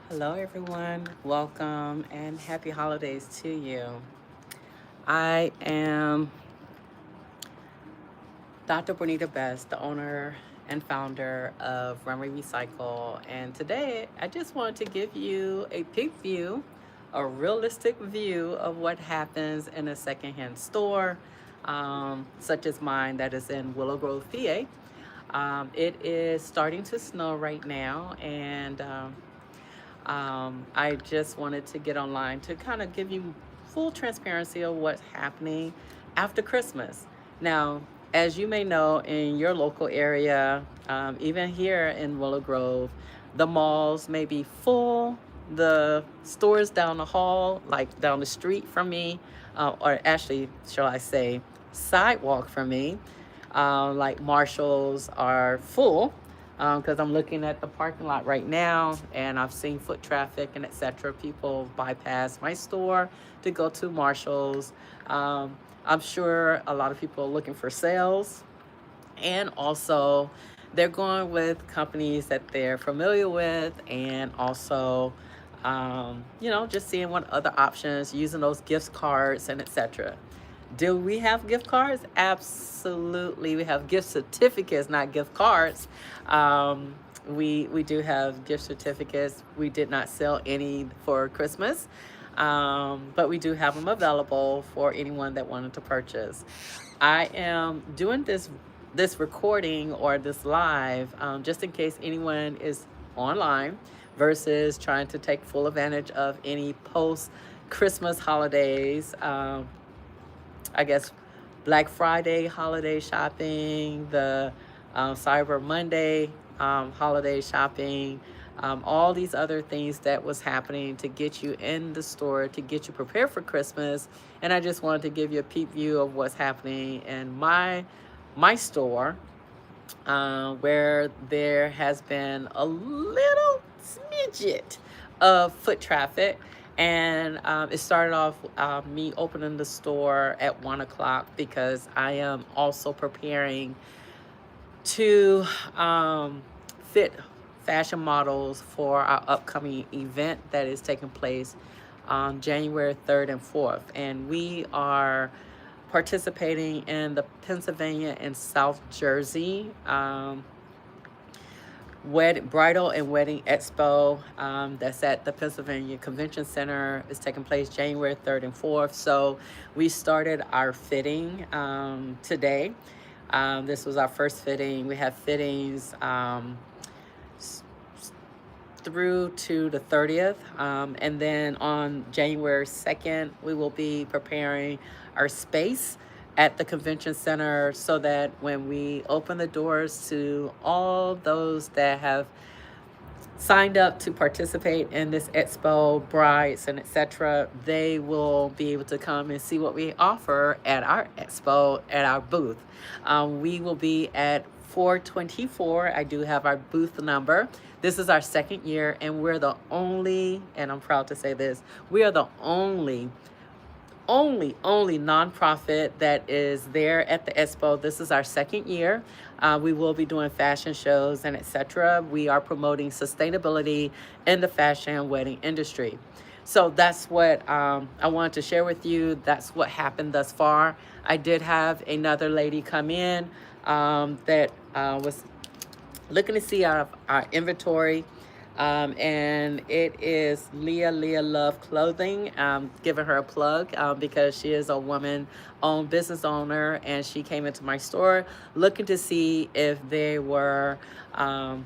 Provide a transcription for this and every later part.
Hello, everyone. Welcome and happy holidays to you. I am Dr. Bonita Best, the owner and founder of Runway Recycle. And today I just want to give you a peek view, a realistic view of what happens in a secondhand store, such as mine that is in Willow Grove, PA. It is starting to snow right now, and I just wanted to get online to kind of give you full transparency of what's happening after Christmas. Now, as you may know, in your local area, even here in Willow Grove, the malls may be full. The stores down the hall, like down the street from me, or actually, shall I say, sidewalk from me, like Marshalls, are full because I'm looking at the parking lot right now and I've seen foot traffic and etc. People bypass my store to go to Marshalls. I'm sure a lot of people are looking for sales, and also they're going with companies that they're familiar with, and also just seeing what other options, using those gift cards and etc. Do we have gift cards? Absolutely. We have gift certificates, not gift cards. We do have gift certificates. We did not sell any for Christmas, but we do have them available for anyone that wanted to purchase. I am doing this recording or this live just in case anyone is online versus trying to take full advantage of any post Christmas holidays. I guess Black Friday holiday shopping, the Cyber Monday holiday shopping, all these other things that was happening to get you in the store, to get you prepared for Christmas. And I just wanted to give you a peep view of what's happening in my store, where there has been a little smidget of foot traffic. And it started off me opening the store at 1 o'clock because I am also preparing to fit fashion models for our upcoming event that is taking place on January 3rd and 4th. And we are participating in the Pennsylvania and South Jersey Bridal and Wedding Expo, that's at the Pennsylvania Convention Center. Is taking place January 3rd and 4th. So we started our fitting today. This was our first fitting. We have fittings through to the 30th. And then on January 2nd, we will be preparing our space at the convention center so that when we open the doors to all those that have signed up to participate in this expo, brides and etc., they will be able to come and see what we offer at our expo at our booth. We will be at 424. I do have our booth number. This is our second year, and we're the only, and I'm proud to say this, we are the only nonprofit that is there at the expo. This is our second year. We will be doing fashion shows and etc. We are promoting sustainability in the fashion and wedding industry. So that's what I wanted to share with you. That's what happened thus far. I did have another lady come in that was looking to see our inventory. And it is Leah Love Clothing. Giving her a plug because she is a woman-owned business owner, and she came into my store looking to see if there was, I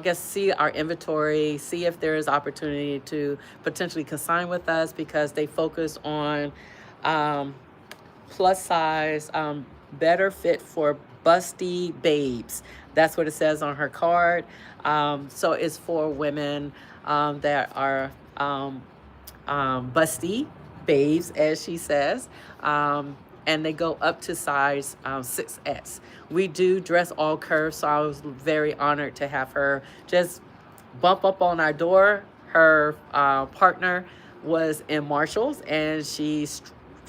guess, see our inventory, see if there is opportunity to potentially consign with us because they focus on plus size, better fit for busty babes. That's what it says on her card. So it's for women that are busty babes, as she says. And they go up to size 6X. We do dress all curves, so I was very honored to have her just bump up on our door. Her partner was in Marshalls, and she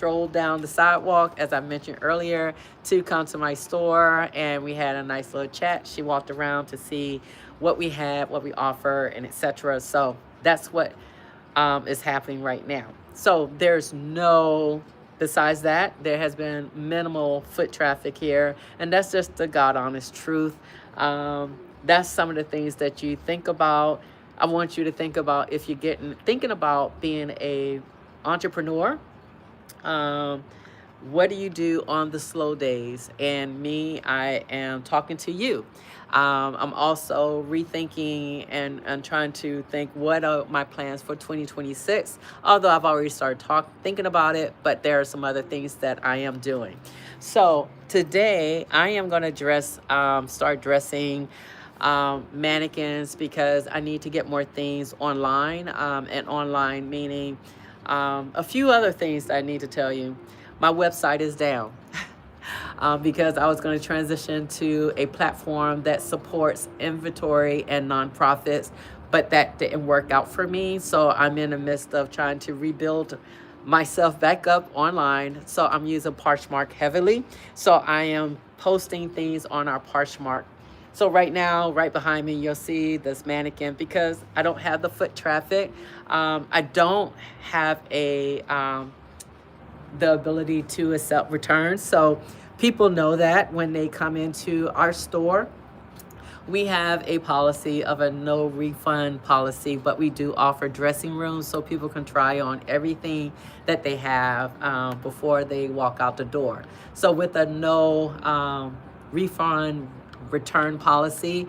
strolled down the sidewalk, as I mentioned earlier, to come to my store, and we had a nice little chat. She walked around to see what we had, what we offer, and etc. So that's what is happening right now. So there's no, besides that, there has been minimal foot traffic here, and that's just the God honest truth. That's some of the things that you think about. I want you to think about, if you're thinking about being a entrepreneur. Um, what do you do on the slow days? And me, I am talking to you. I'm also rethinking and trying to think what are my plans for 2026. Although I've already started thinking about it, but there are some other things that I am doing. So today I am going to start dressing mannequins, because I need to get more things online, and online meaning a few other things that I need to tell you. My website is down because I was going to transition to a platform that supports inventory and nonprofits, but that didn't work out for me. So I'm in the midst of trying to rebuild myself back up online. So I'm using Poshmark heavily. So I am posting things on our Poshmark. So right now, right behind me, you'll see this mannequin, because I don't have the foot traffic. I don't have the ability to accept returns. So people know that when they come into our store. We have a policy of a no refund policy, but we do offer dressing rooms so people can try on everything that they have before they walk out the door. So with a no refund return policy,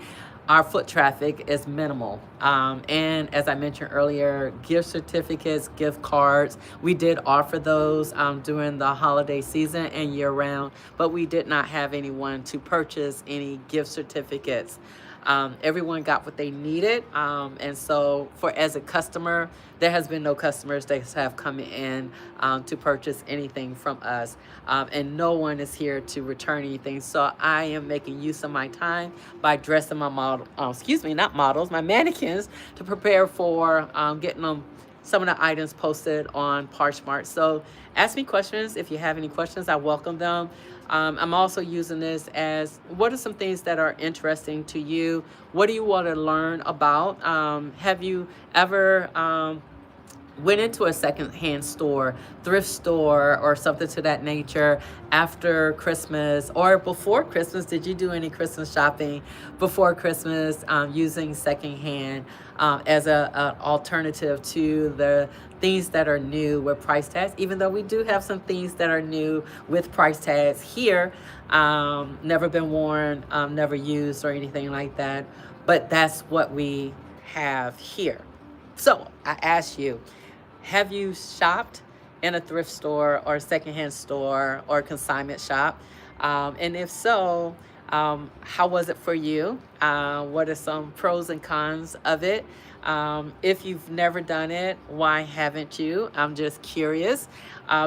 our foot traffic is minimal. And as I mentioned earlier, gift certificates, gift cards, we did offer those during the holiday season and year round, but we did not have anyone to purchase any gift certificates. Everyone got what they needed. And so as a customer, there has been no customers that have come in to purchase anything from us. And no one is here to return anything. So I am making use of my time by dressing my my mannequins, to prepare for getting them some of the items posted on Poshmark. So ask me questions. If you have any questions, I welcome them. I'm also using this as, what are some things that are interesting to you? What do you want to learn about? Have you ever went into a secondhand store, thrift store, or something to that nature after Christmas or before Christmas? Did you do any Christmas shopping before Christmas using secondhand as an alternative to the things that are new with price tags? Even though we do have some things that are new with price tags here, never been worn, never used or anything like that, but that's what we have here. So I ask you, have you shopped in a thrift store or secondhand store or consignment shop? And if so, how was it for you? What are some pros and cons of it? If you've never done it, why haven't you? I'm just curious,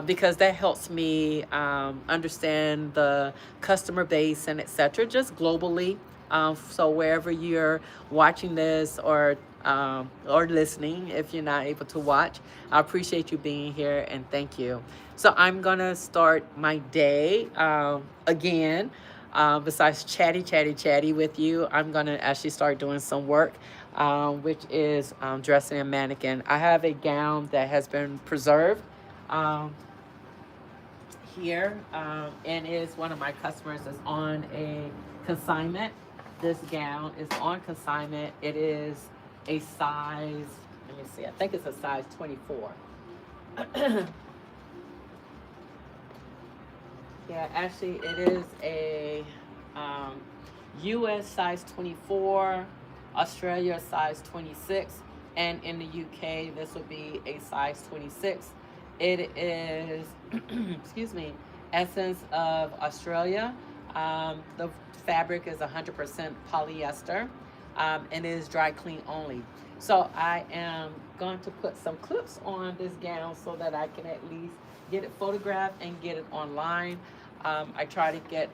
because that helps me understand the customer base and etc. just globally. So wherever you're watching this or listening, if you're not able to watch, I appreciate you being here and thank you. So I'm gonna start my day again. Besides chatty with you, I'm gonna actually start doing some work, which is dressing a mannequin. I have a gown that has been preserved here, and is one of my customers is on a consignment. This gown is on consignment. It is a size, let me see, I think it's a size 24. Yeah, actually it is a US size 24, Australia size 26, and in the UK this would be a size 26. It is, excuse me, essence of Australia. The fabric is 100% polyester, and it is dry clean only. So I am going to put some clips on this gown so that I can at least get it photographed and get it online. I try to get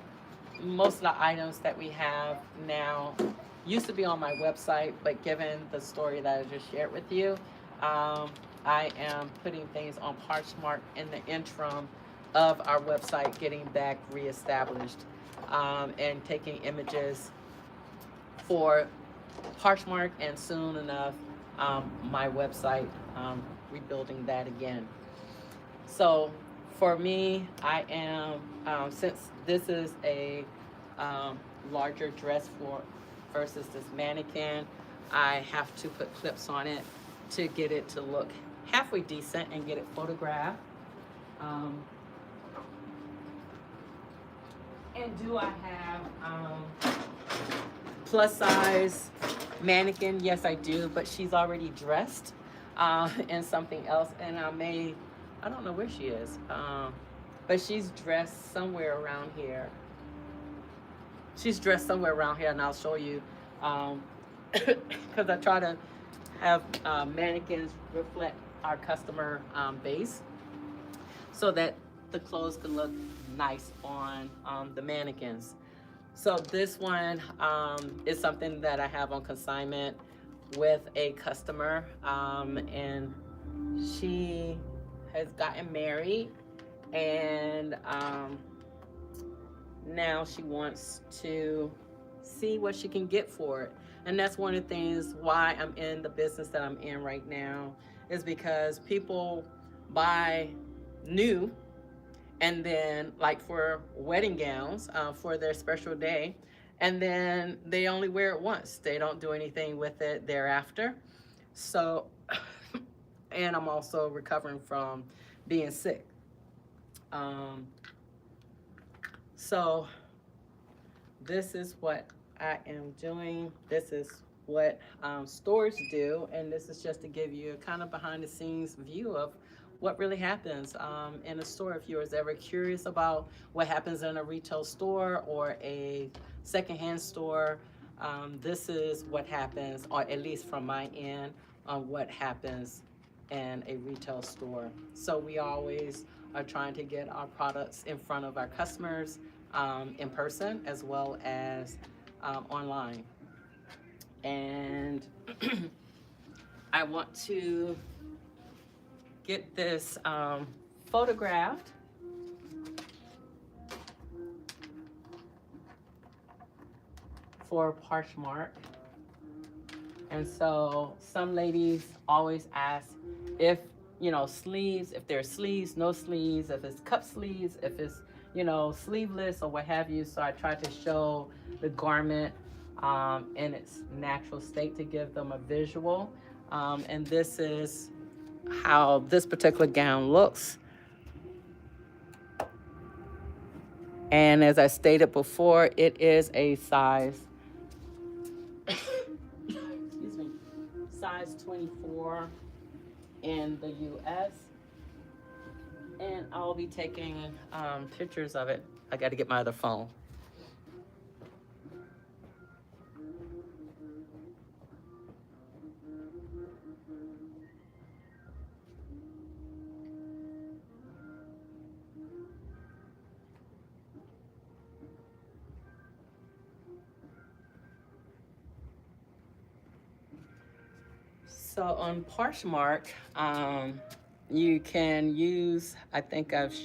most of the items that we have now used to be on my website, but given the story that I just shared with you, I am putting things on Poshmark in the interim of our website getting back reestablished, and taking images for Parchmark, and soon enough, my website, rebuilding that again. So for me, I am, since this is a larger dress for versus this mannequin, I have to put clips on it to get it to look halfway decent and get it photographed. Um, and do I have plus size mannequin? Yes, I do, but she's already dressed in something else, and I don't know where she is, but she's dressed somewhere around here. She's dressed somewhere around here, and I'll show you, because I try to have mannequins reflect our customer base so that the clothes can look nice on the mannequins. So this one is something that I have on consignment with a customer, and she has gotten married, and now she wants to see what she can get for it. And that's one of the things why I'm in the business that I'm in right now, is because people buy new, and then like for wedding gowns for their special day, and then they only wear it once. They don't do anything with it thereafter. So and I'm also recovering from being sick. So this is what I am doing. This is what stores do, and this is just to give you a kind of behind the scenes view of what really happens in a store. If you was ever curious about what happens in a retail store or a secondhand store, this is what happens, or at least from my end, on what happens in a retail store. So we always are trying to get our products in front of our customers in person as well as online. And I want to get this photographed for Parchmark. And so some ladies always ask if, sleeves, if there's sleeves, no sleeves, if it's cup sleeves, if it's, sleeveless or what have you. So I try to show the garment in its natural state to give them a visual. And this is how this particular gown looks. And as I stated before, it is a size, excuse me, size 24 in the US. And I'll be taking pictures of it. I got to get my other phone. So on Parchmark, you can use, I think I've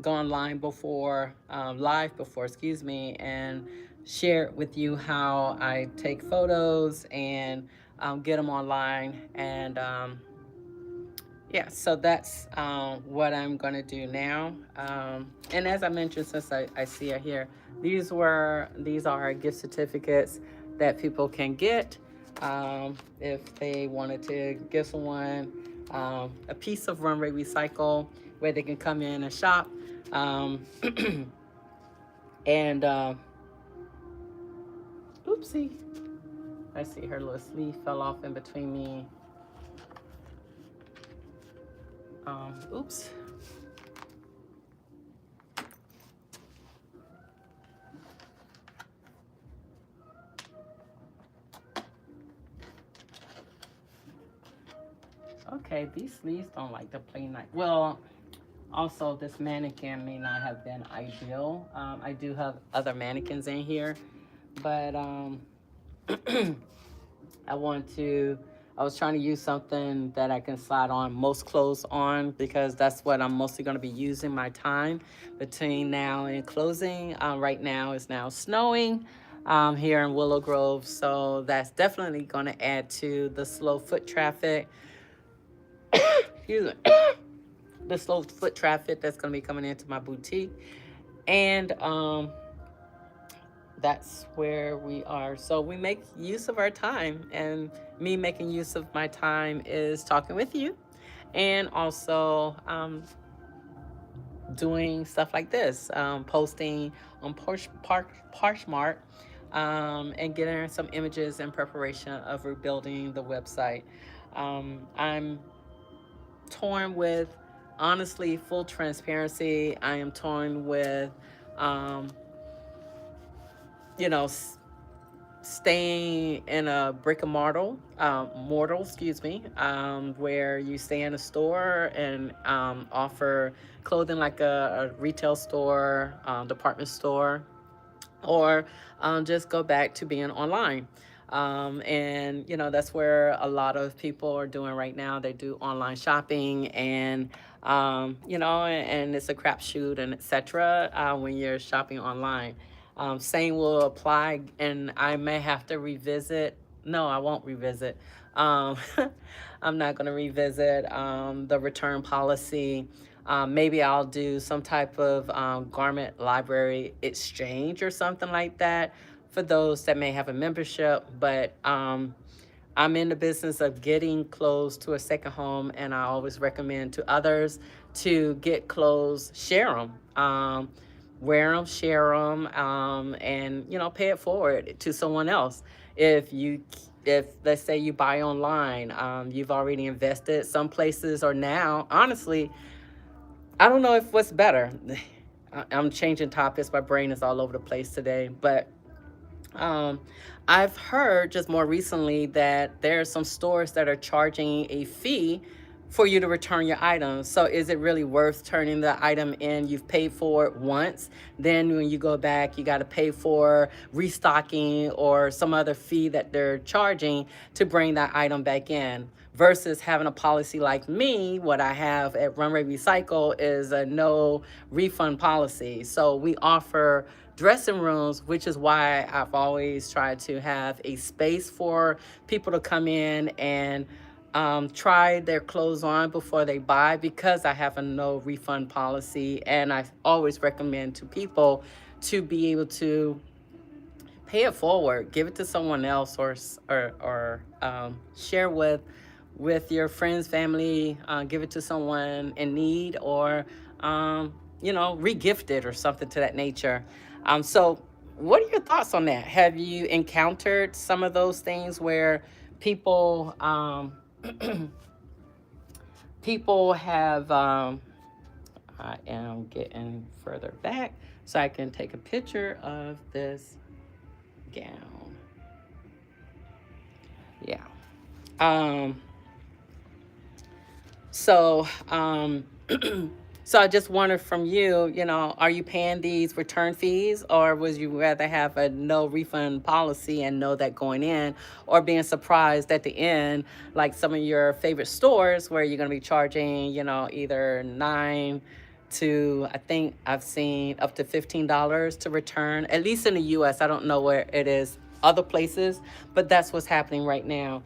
gone live before, excuse me, and share with you how I take photos and get them online. And yeah, so that's what I'm gonna do now. And as I mentioned, since I see it here, these are gift certificates that people can get if they wanted to give someone a piece of Runway Recycle where they can come in and shop. And oopsie, I see her little sleeve fell off in between me. Oops. Okay, these sleeves don't like to play nice. Well, also this mannequin may not have been ideal. I do have other mannequins in here, but I want to I was trying to use something that I can slide on most clothes on, because that's what I'm mostly going to be using my time between now and closing. Right now it's now snowing here in Willow Grove, so that's definitely going to add to the slow foot traffic. Excuse me. The slow foot traffic that's going to be coming into my boutique. And that's where we are. So we make use of our time, and me making use of my time is talking with you, and also doing stuff like this, posting on Poshmark, and getting some images in preparation of rebuilding the website. I'm torn with, honestly, full transparency, I am torn with, um, you know, staying in a brick and mortar, where you stay in a store and offer clothing like a retail store, department store, or just go back to being online. And that's where a lot of people are doing right now. They do online shopping, and and it's a crapshoot and etc. When you're shopping online. Same will apply, and I may have to revisit. No, I won't revisit. Um, I'm not going to revisit the return policy. Maybe I'll do some type of garment library exchange or something like that for those that may have a membership. But I'm in the business of getting clothes to a second home, and I always recommend to others to get clothes, share them. Wear them, share them, and pay it forward to someone else. If let's say you buy online, you've already invested. Some places are now, honestly, I don't know if what's better. I'm changing topics. My brain is all over the place today, but um, I've heard just more recently that there are some stores that are charging a fee for you to return your items. So is it really worth turning the item in? You've paid for it once. Then when you go back, you got to pay for restocking or some other fee that they're charging to bring that item back in. Versus having a policy like me, what I have at Runway Recycle is a no refund policy. So we offer dressing rooms, which is why I've always tried to have a space for people to come in and try their clothes on before they buy, because I have a no refund policy. And I always recommend to people to be able to pay it forward, give it to someone else, or share with your friends, family, give it to someone in need, or regift it or something to that nature. So what are your thoughts on that? Have you encountered some of those things where people people have I am getting further back so I can take a picture of this gown. Yeah. Um So, so I just wondered from you, are you paying these return fees, or would you rather have a no refund policy and know that going in, or being surprised at the end, like some of your favorite stores where you're going to be charging, either I think I've seen up to $15 to return, at least in the US. I don't know where it is other places, but that's what's happening right now,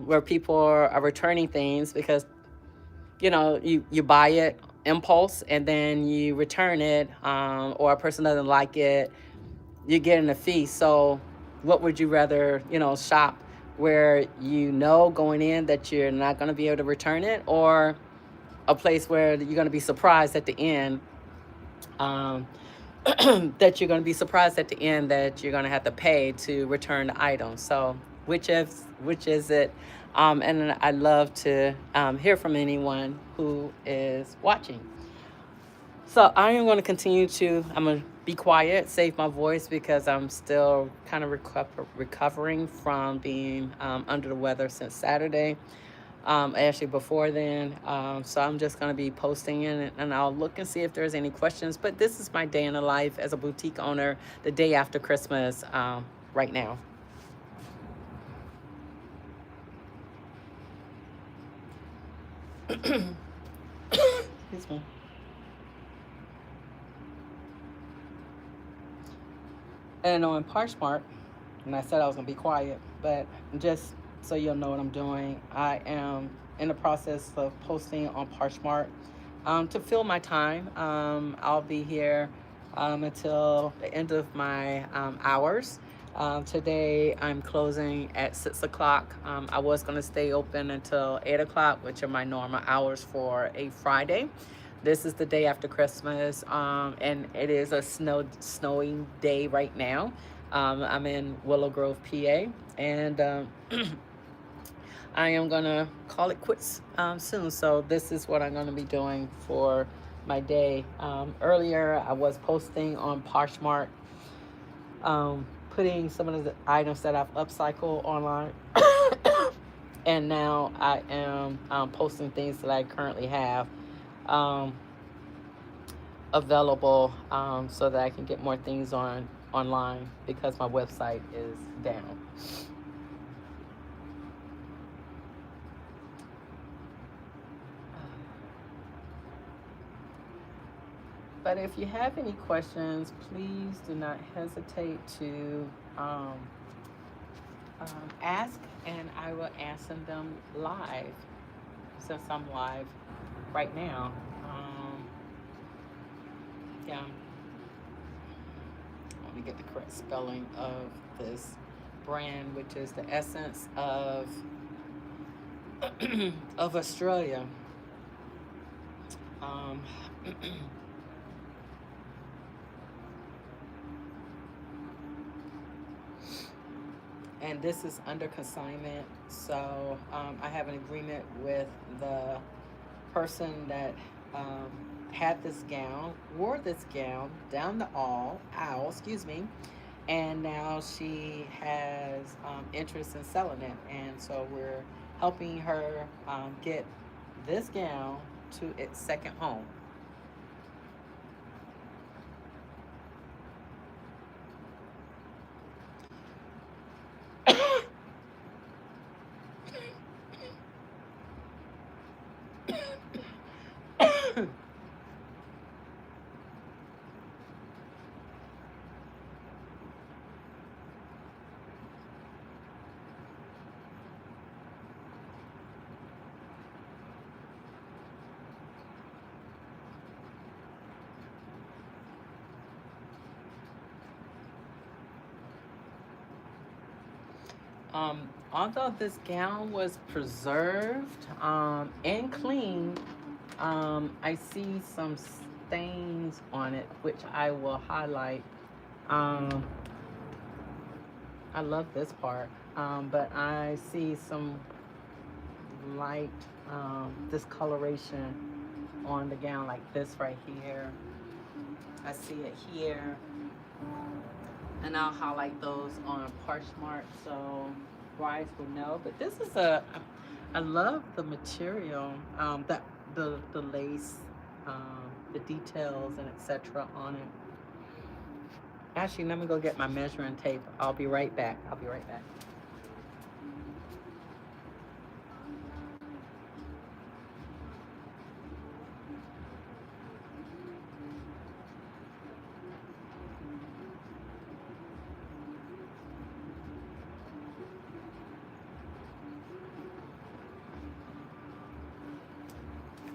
where people are returning things because you buy it impulse and then you return it, or a person doesn't like it, you're getting a fee. So what would you rather, shop where going in that you're not going to be able to return it, or a place where you're going to be surprised at the end, um, that you're going to be surprised at the end that you're going to have to pay to return the item? So which is it? And I'd love to hear from anyone who is watching. So I am going to I'm going to be quiet, save my voice, because I'm still kind of recovering from being under the weather since Saturday. Actually before then. So I'm just going to be posting in, and I'll look and see if there's any questions. But this is my day in the life as a boutique owner, the day after Christmas, right now. Excuse me. And on Parchmark, and I said I was gonna be quiet, but just so you'll know what I'm doing, I am in the process of posting on Parchmark to fill my time. I'll be here until the end of my hours. Today I'm closing at 6 o'clock. I was going to stay open until 8 o'clock, which are my normal hours for a Friday. This is the day after Christmas, and it is a snowing day right now. I'm in Willow Grove, PA, and I am gonna call it quits soon. So this is what I'm gonna be doing for my day. Earlier, I was posting on Poshmark, putting some of the items that I've upcycled online, and now I am posting things that I currently have available, so that I can get more things online because my website is down. But if you have any questions, please do not hesitate to ask, and I will answer them live, since I'm live right now. Yeah. Let me get the correct spelling of this brand, which is the essence of of Australia. Um, and this is under consignment, so I have an agreement with the person that had this gown, wore this gown down the aisle, excuse me, and now she has interest in selling it, and so we're helping her get this gown to its second home. Although this gown was preserved and clean, I see some stains on it, which I will highlight. Um, I love this part, but I see some light discoloration on the gown, like this right here. I see it here, and I'll highlight those on Parchmark so brides will know. But this is I love the material, that the lace, the details and etc. on it. Actually, let me go get my measuring tape. I'll be right back.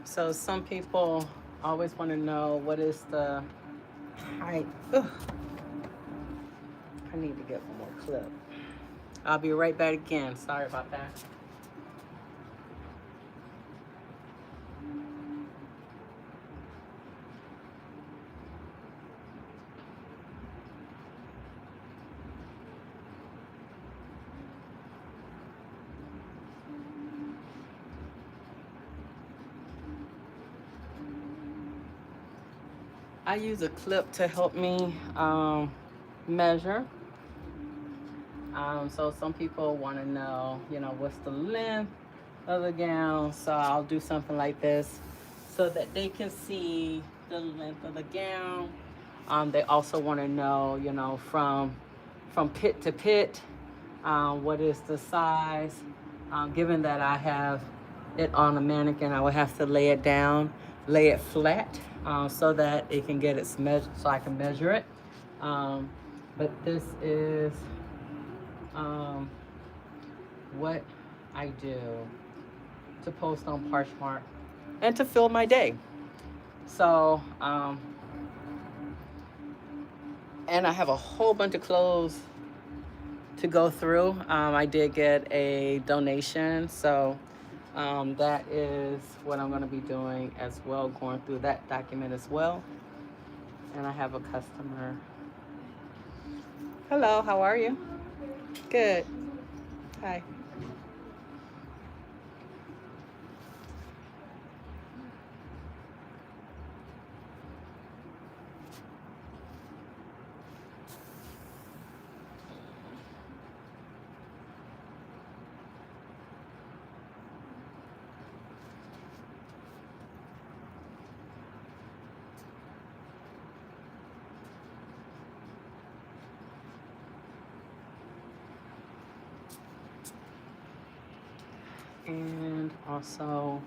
So some people always want to know what is the height. Ugh. I need to get one more clip. I'll be right back again. Sorry about that. I use a clip to help me measure. So some people want to know, what's the length of the gown. So I'll do something like this so that they can see the length of the gown. They also want to know, from pit to pit, what is the size. Given that I have it on a mannequin, I would have to lay it down, lay it flat, so that it can get its measure, so I can measure it. Um, but this is um, what I do to post on Parchmark and to fill my day. So, and I have a whole bunch of clothes to go through. I did get a donation, so that is what I'm going to be doing as well, going through that document as well. And I have a customer. Hello, how are you? Good. Hi. And also,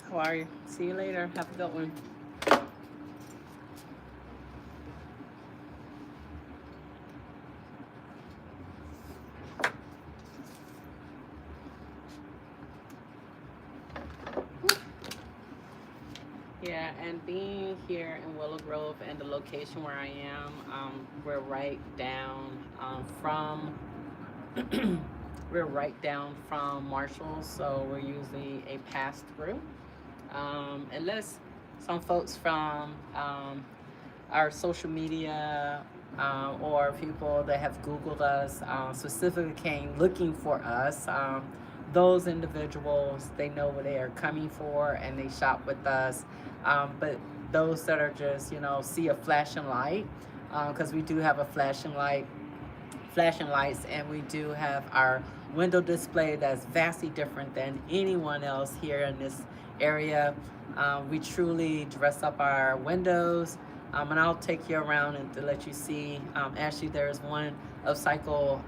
how are you? See you later. Have a good one. Yeah, and being here in Willow Grove and the location where I am, we're right down from we're right down from Marshalls, so we're usually a pass through. Unless some folks from our social media or people that have Googled us specifically came looking for us. Those individuals, they know what they are coming for and they shop with us. But those that are just, see a flashing light, because we do have a flashing lights, and we do have our window display that's vastly different than anyone else here in this area. We truly dress up our windows, and I'll take you around and to let you see. Actually, there's one upcycle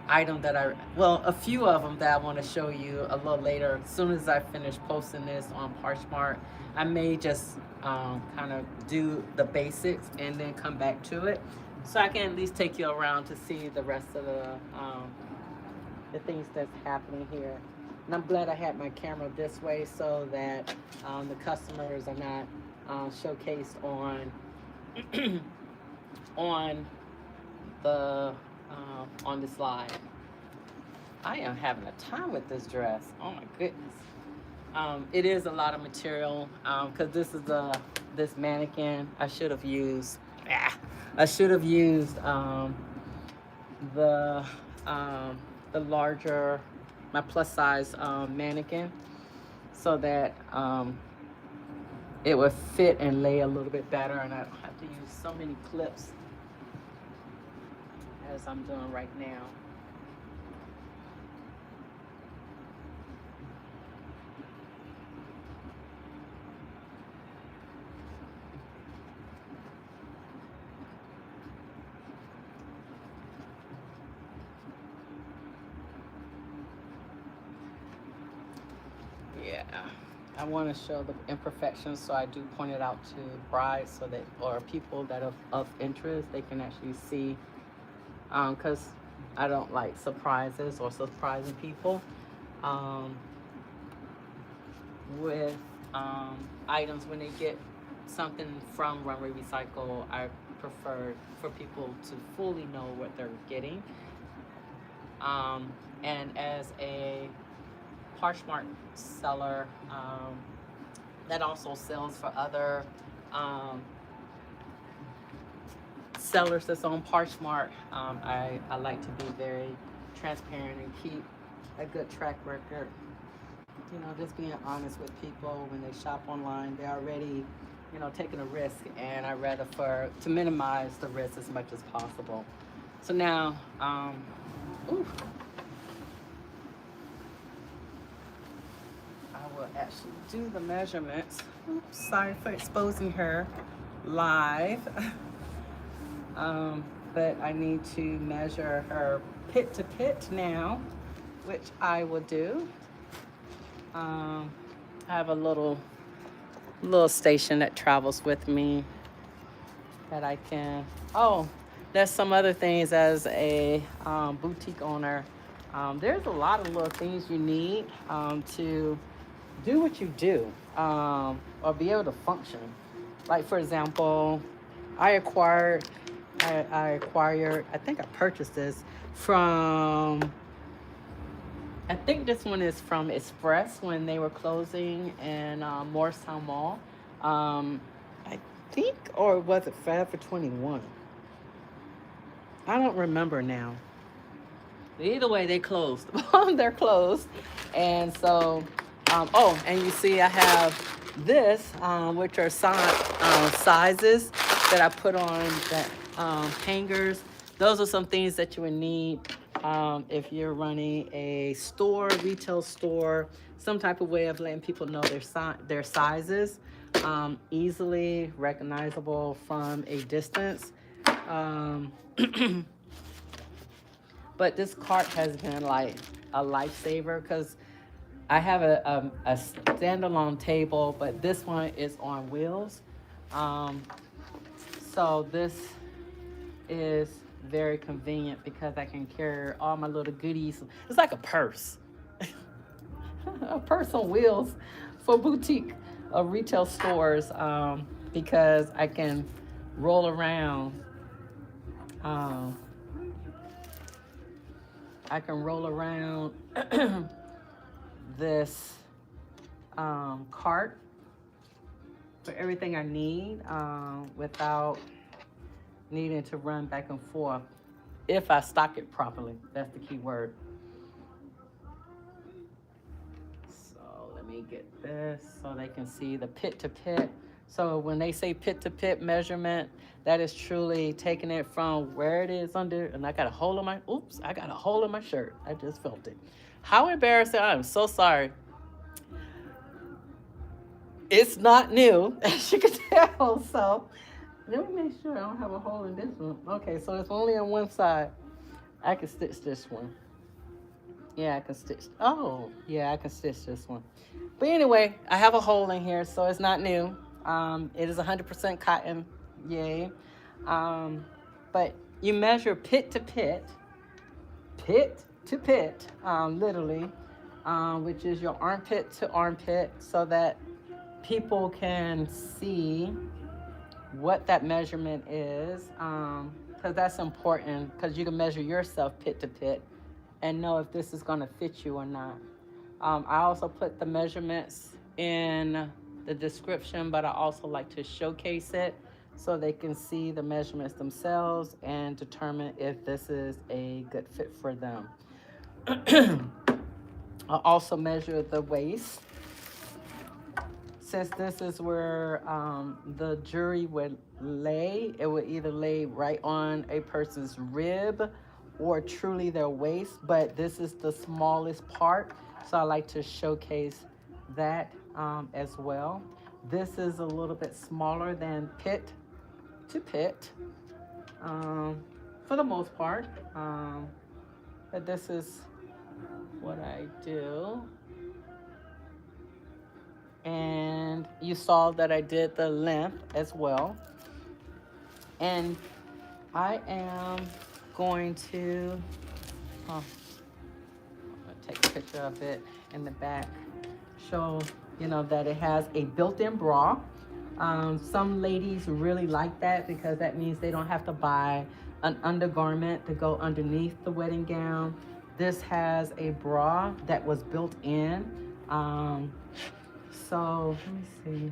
item that a few of them that I want to show you a little later. As soon as I finish posting this on Parchmark, I may just kind of do the basics and then come back to it, so I can at least take you around to see the rest of the things that's happening here. And I'm glad I had my camera this way so that the customers are not showcased on on the on the slide. I am having a time with this dress. Oh my goodness. It is a lot of material because this mannequin. I should have used. I should have used the the larger, my plus size mannequin, so that it would fit and lay a little bit better, and I don't have to use so many clips as I'm doing right now. Yeah, I want to show the imperfections, so I do point it out to brides so that, or people that are of interest, they can actually see. Because I don't like surprises or surprising people with items when they get something from Runway Recycle. I prefer for people to fully know what they're getting. And as a Parchmark seller that also sells for other sellers that's on Parchmark, I like to be very transparent and keep a good track record. Just being honest with people when they shop online. They're already, taking a risk, and I rather to minimize the risk as much as possible. So now, ooh, I will actually do the measurements. Oops, sorry for exposing her live. But I need to measure her pit to pit now, which I will do. I have a little station that travels with me that I can. Oh, there's some other things as a boutique owner. There's a lot of little things you need to do what you do, or be able to function. Like, for example, I acquired, I think I purchased this from, I think this one is from Express when they were closing in Morristown Mall. I think, or was it Forever 21? I don't remember now. Either way, they closed. They're closed. And so, oh, and you see I have this, which are sizes that I put on the hangers. Those are some things that you would need if you're running a store, retail store, some type of way of letting people know their sizes, easily recognizable from a distance. But this cart has been like a lifesaver because I have a standalone table, but this one is on wheels. So this is very convenient because I can carry all my little goodies. It's like a purse, a purse on wheels for boutique retail stores, because I can roll around. I can roll around this cart for everything I need without needing to run back and forth if I stock it properly. That's the key word. So let me get this so they can see the pit to pit. So when they say pit to pit measurement, that is truly taking it from where it is under, and I got a hole in my, oops, I got a hole in my shirt. I just felt it. How embarrassing. I'm so sorry. It's not new, as you can tell. So let me make sure I don't have a hole in this one. Okay, so it's only on one side. I can stitch this one. Yeah, I can stitch. Oh, yeah, I can stitch this one. But anyway, I have a hole in here, so it's not new. It is 100% cotton. Yay. But you measure pit to pit, literally, which is your armpit to armpit, so that people can see what that measurement is, because that's important, because you can measure yourself pit to pit and know if this is going to fit you or not. I also put the measurements in the description, but I also like to showcase it so they can see the measurements themselves and determine if this is a good fit for them. I also measure the waist. Since this is where the jewelry would lay, it would either lay right on a person's rib or truly their waist, but this is the smallest part, so I like to showcase that as well. This is a little bit smaller than pit to pit, for the most part, but this is what I do. And you saw that I did the length as well. And I am going to, I'm gonna take a picture of it in the back, show, that it has a built-in bra. Some ladies really like that because that means they don't have to buy an undergarment to go underneath the wedding gown. This has a bra that was built in. So let me see.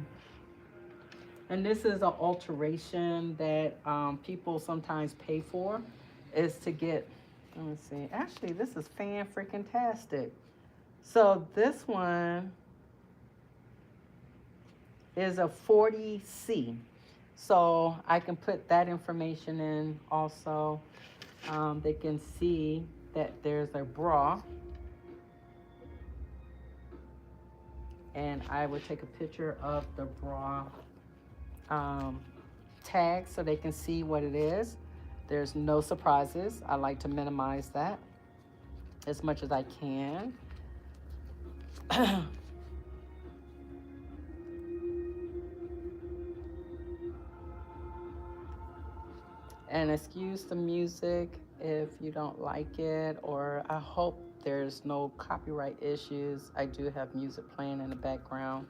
And this is an alteration that people sometimes pay for, is to get, let me see. Actually, this is fan-freaking-tastic. So this one is a 40C. So I can put that information in also. They can see that there's a bra. and I will take a picture of the bra tag so they can see what it is. There's no surprises. I like to minimize that as much as I can. And excuse the music if you don't like it, or I hope there's no copyright issues. I do have music playing in the background.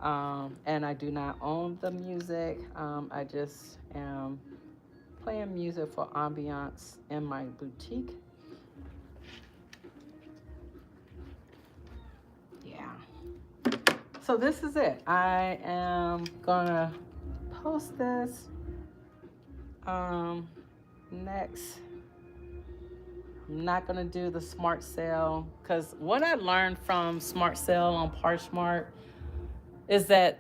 And I do not own the music. I just am playing music for ambiance in my boutique. Yeah. So this is it. I am gonna post this next. I'm not gonna do the smart sale because what I learned from smart sale on Poshmark is that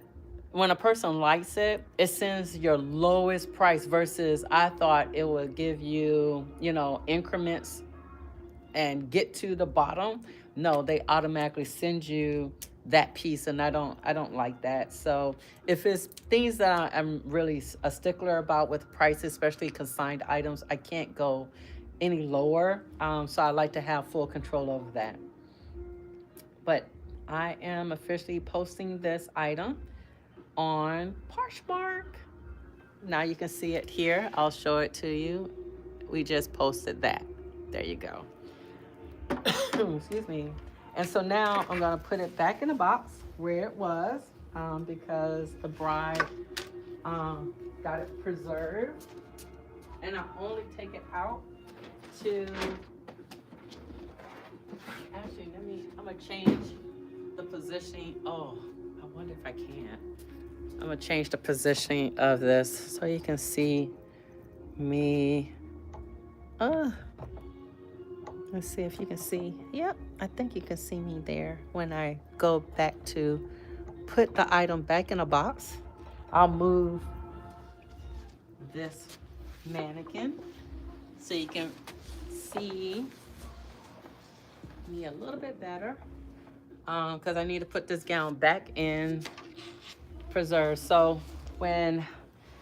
when a person likes it, it sends your lowest price versus I thought it would give you, increments and get to the bottom. No, they automatically send you that piece, and I don't like that. So if it's things that I'm really a stickler about with prices, especially consigned items, I can't go any lower. So I like to have full control over that. But I am officially posting this item on Poshmark. Now you can see it here. I'll show it to you. We just posted that. There you go. Excuse me. And so now I'm going to put it back in the box where it was, because the bride got it preserved. And I only take it out to, actually, I'm going to change the positioning. Oh, I wonder if I can. I'm going to change the positioning of this so you can see me. Let's see if you can see. Yep, I think you can see me there. When I go back to put the item back in a box, I'll move this mannequin so you can see me a little bit better, because I need to put this gown back in preserve. So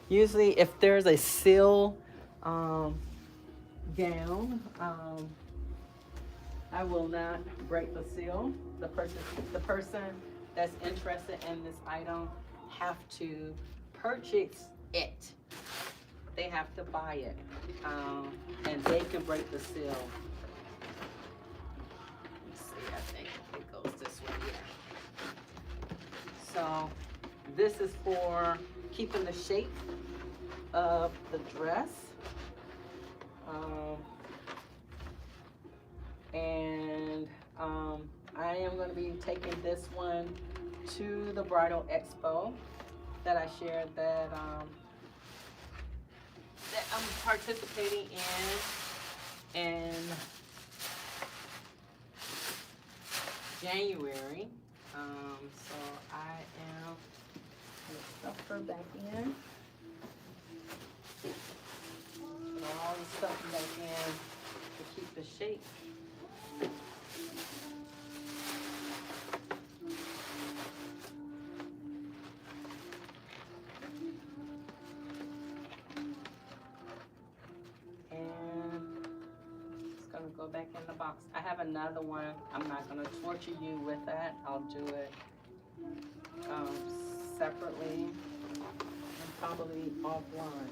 usually if there's a seal gown, I will not break the seal. The person that's interested in this item have to purchase it. They have to buy it, and they can break the seal. Let's see, I think it goes this way here. So this is for keeping the shape of the dress. And I am going to be taking this one to the bridal expo that I shared that I'm participating in January. So I am going to stuff her back in. Put all the stuff back in to keep the shape. Go back in the box. I have another one. I'm not going to torture you with that. I'll do it separately and probably offline.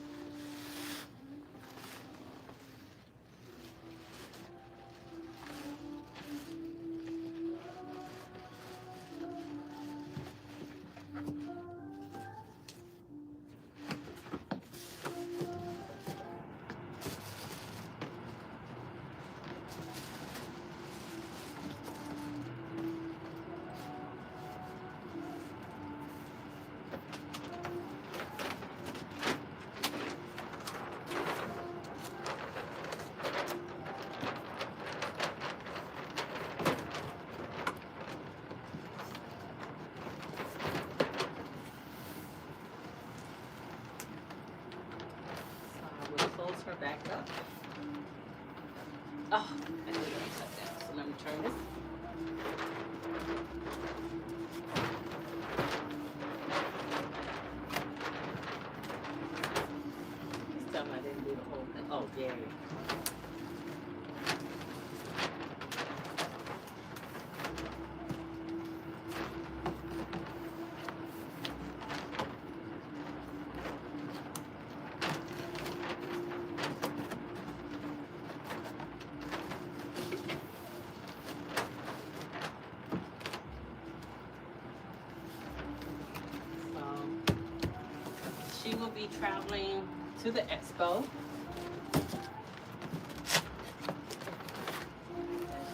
Close her back up. Oh, I need to shut that. So let me turn this. This time I didn't do the whole thing. Oh, yeah. She will be traveling to the expo. As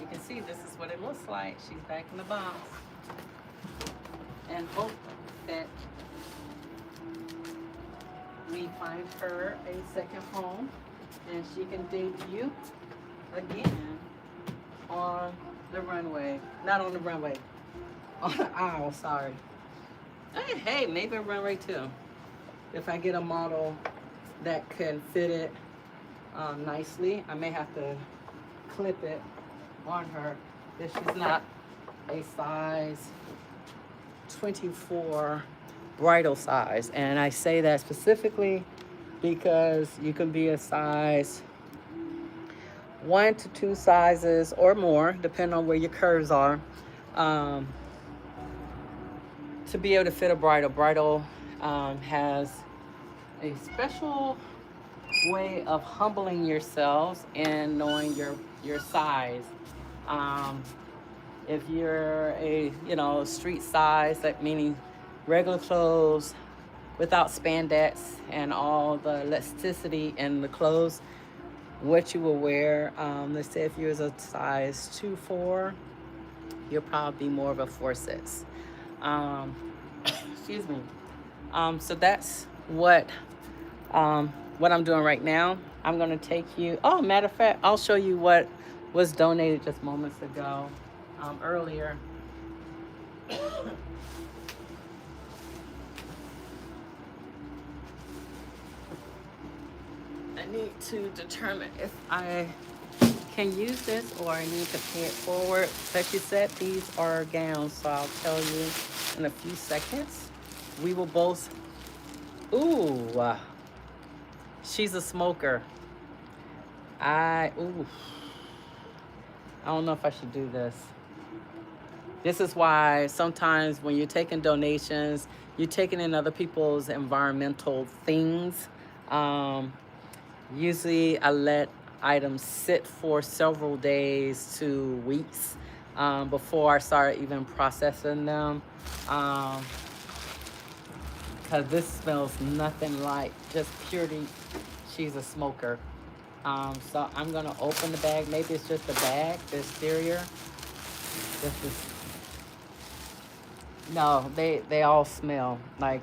you can see, this is what it looks like. She's back in the box. And hope that we find her a second home and she can debut again on the runway. Not on the runway, on the aisle, sorry. Hey, maybe a runway too. If I get a model that can fit it nicely, I may have to clip it on her if she's not a size 24 bridal size. And I say that specifically because you can be a size 1 to 2 sizes or more, depending on where your curves are, to be able to fit a bridal. Bridal has a special way of humbling yourselves and knowing your size. If you're a street size, that meaning regular clothes without spandex and all the elasticity in the clothes, what you will wear. Let's say if you're a size 2-4, you'll probably be more of a 4-6. Excuse me. So that's what I'm doing right now. I'm gonna take you. Oh, matter of fact, I'll show you what was donated just moments ago, earlier. I need to determine if I can use this or I need to pay it forward. Like you said, these are gowns, so I'll tell you in a few seconds. We will both. Ooh, she's a smoker. I don't know if I should do this. This is why sometimes when you're taking donations, you're taking in other people's environmental things. Usually I let items sit for several days to weeks before I start even processing them. Because this smells nothing like just purely she's a smoker. So I'm gonna open the bag. Maybe it's just the bag, the exterior. This is, no, they all smell like,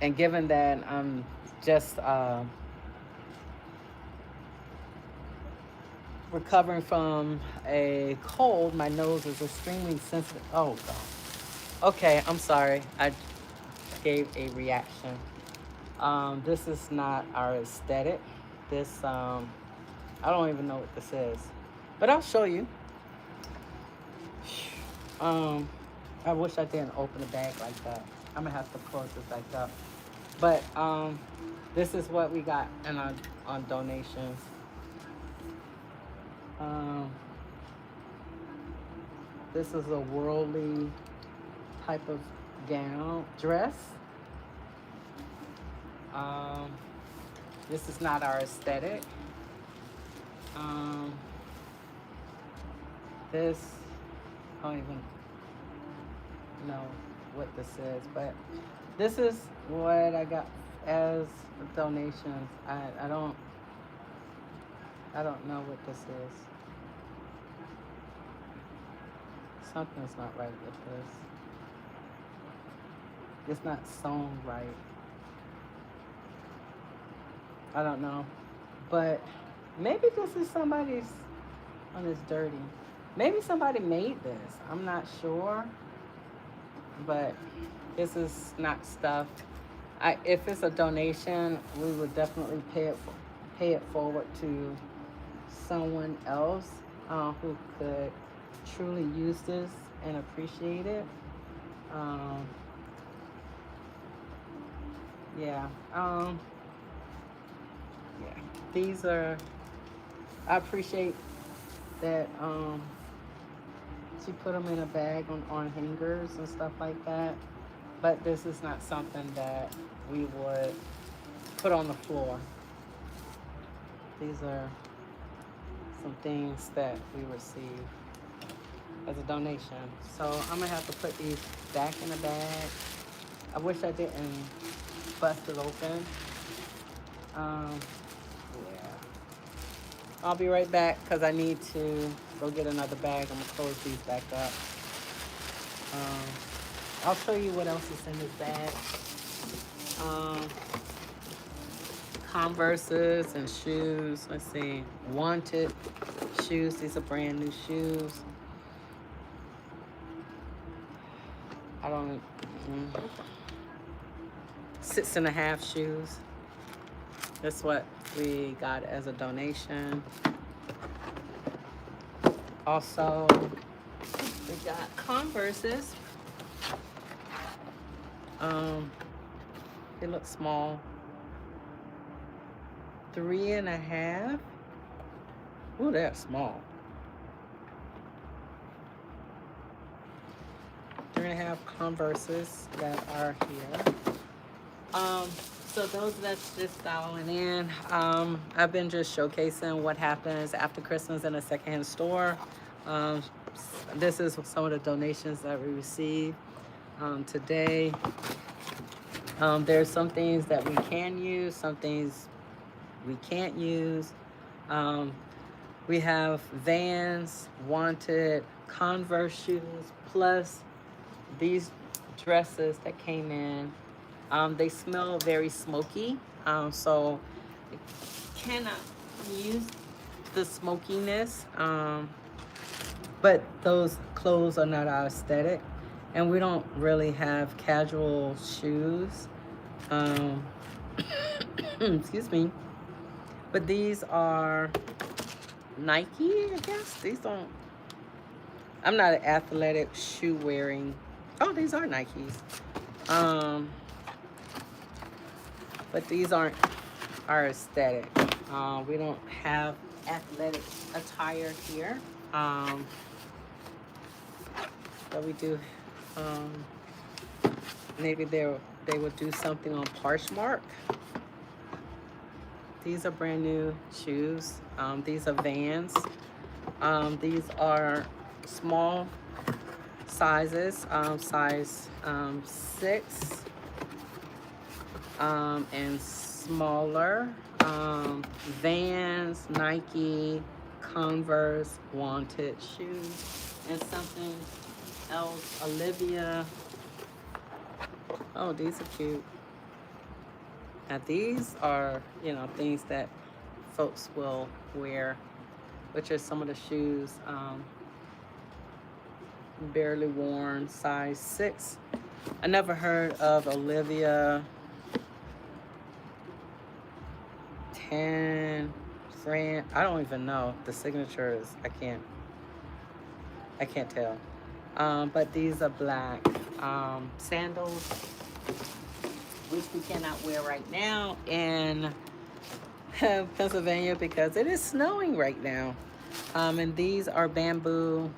and given that I'm just recovering from a cold, my nose is extremely sensitive. Oh God. Okay, I'm sorry. I gave a reaction. This is not our aesthetic. This, I don't even know what this is, but I'll show you. I wish I didn't open the bag like that. I'm gonna have to close this back up. But this is what we got on donations. This is a worldly type of gown, dress. This is not our aesthetic. This, I don't even know what this is, but this is what I got as donations. I don't know what this is. Something's not right with this. It's not sewn right. I don't know. But maybe this is somebody's, on this dirty. Maybe somebody made this. I'm not sure. But this is not stuff. If it's a donation, we would definitely pay it forward to someone else who could truly use this and appreciate it. Um, yeah. Yeah. These are, I appreciate that she put them in a bag on hangers and stuff like that. But this is not something that we would put on the floor. These are some things that we received as a donation. So I'm gonna have to put these back in the bag. I wish I didn't bust it open. Yeah. I'll be right back because I need to go get another bag. I'm gonna close these back up. Um, I'll show you what else is in this bag. Um, Converses and shoes. Let's see. Wanted shoes. These are brand new shoes. I don't. 6.5 shoes. That's what we got as a donation. Also, we got Converses. They look small. 3.5. Oh, they're small. 3.5 Converses that are here. So those that's just dialing in, I've been just showcasing what happens after Christmas in a secondhand store. This is some of the donations that we received today. There's some things that we can use, some things we can't use. We have Vans, Wanted, Converse shoes, plus these dresses that came in. They smell very smoky, so I cannot use the smokiness. But those clothes are not our aesthetic, and we don't really have casual shoes. Excuse me. But these are Nike, I guess. These don't. I'm not an athletic shoe wearing. Oh, these are Nikes. But these aren't our aesthetic. We don't have athletic attire here. But we do. Maybe they would do something on Parchmark. These are brand new shoes. These are Vans. These are small sizes, size 6 and smaller. Vans, Nike, Converse, Wanted shoes, and something else. Olivia. Oh, these are cute. Now these are, things that folks will wear, which are some of the shoes. Barely worn, size 6. I never heard of Olivia 10 Fran. I don't even know the signatures. I can't tell. But these are black sandals, which we cannot wear right now in Pennsylvania because it is snowing right now. And these are bamboo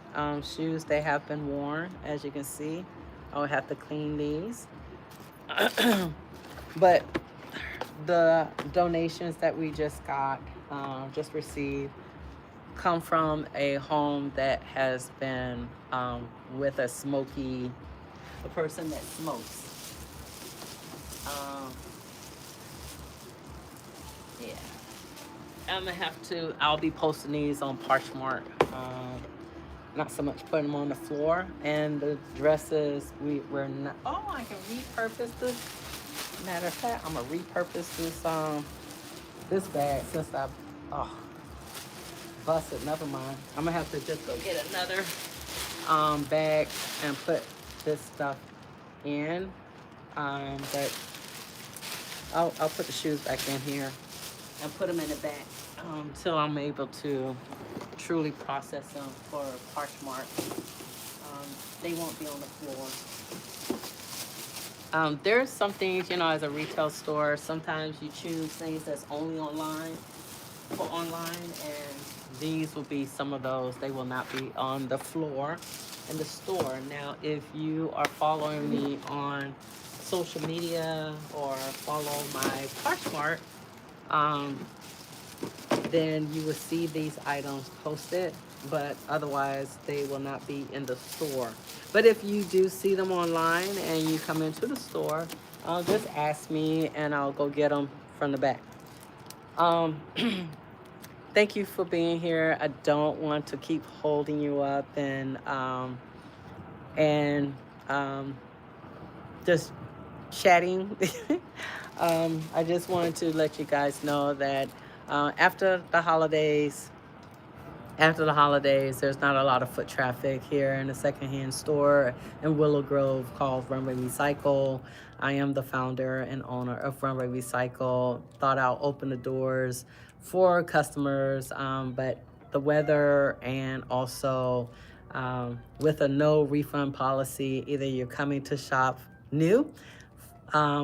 shoes. They have been worn, as you can see. I would have to clean these. But the donations that we just got, just received, come from a home that has been with a person that smokes. Yeah. I'll be posting these on Parchmark. Not so much putting them on the floor. And the dresses, we're not, I can repurpose this. Matter of fact, I'm gonna repurpose this bag since I busted. Never mind. I'm gonna have to just go get another bag and put this stuff in. But I'll put the shoes back in here and put them in the back until I'm able to truly process them for Poshmark. They won't be on the floor. There's some things, as a retail store, sometimes you choose things that's only online for online, and these will be some of those. They will not be on the floor in the store. Now, if you are following me on social media or follow my Poshmark, um, then you will see these items posted, but otherwise they will not be in the store. But if you do see them online and you come into the store, just ask me and I'll go get them from the back. Um, Thank you for being here. I don't want to keep holding you up and just chatting. I just wanted to let you guys know that after the holidays, there's not a lot of foot traffic here in a secondhand store in Willow Grove called Runway Recycle. I am the founder and owner of Runway Recycle. Thought I'll open the doors for customers, but the weather and also with a no refund policy, either you're coming to shop new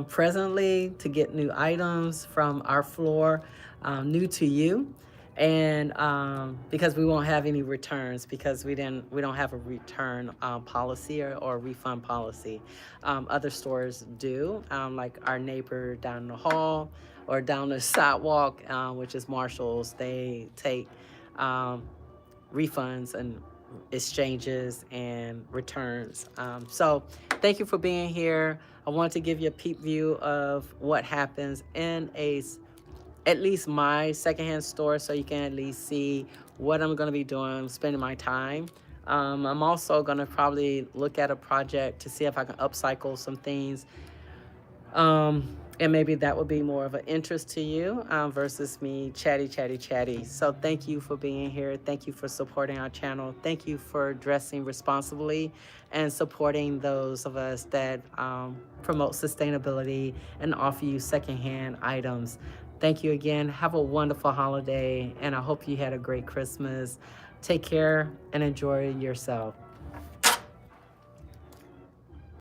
presently to get new items from our floor, new to you, and because we won't have any returns because we don't have a return policy or refund policy. Other stores do, like our neighbor down the hall or down the sidewalk, which is Marshall's. They take refunds and exchanges and returns. So thank you for being here. I want to give you a peep view of what happens in at least my secondhand store, so you can at least see what I'm going to be doing, spending my time. I'm also going to probably look at a project to see if I can upcycle some things. And maybe that would be more of an interest to you versus me chatty. So thank you for being here. Thank you for supporting our channel. Thank you for dressing responsibly and supporting those of us that promote sustainability and offer you secondhand items. Thank you again. Have a wonderful holiday, and I hope you had a great Christmas. Take care and enjoy yourself.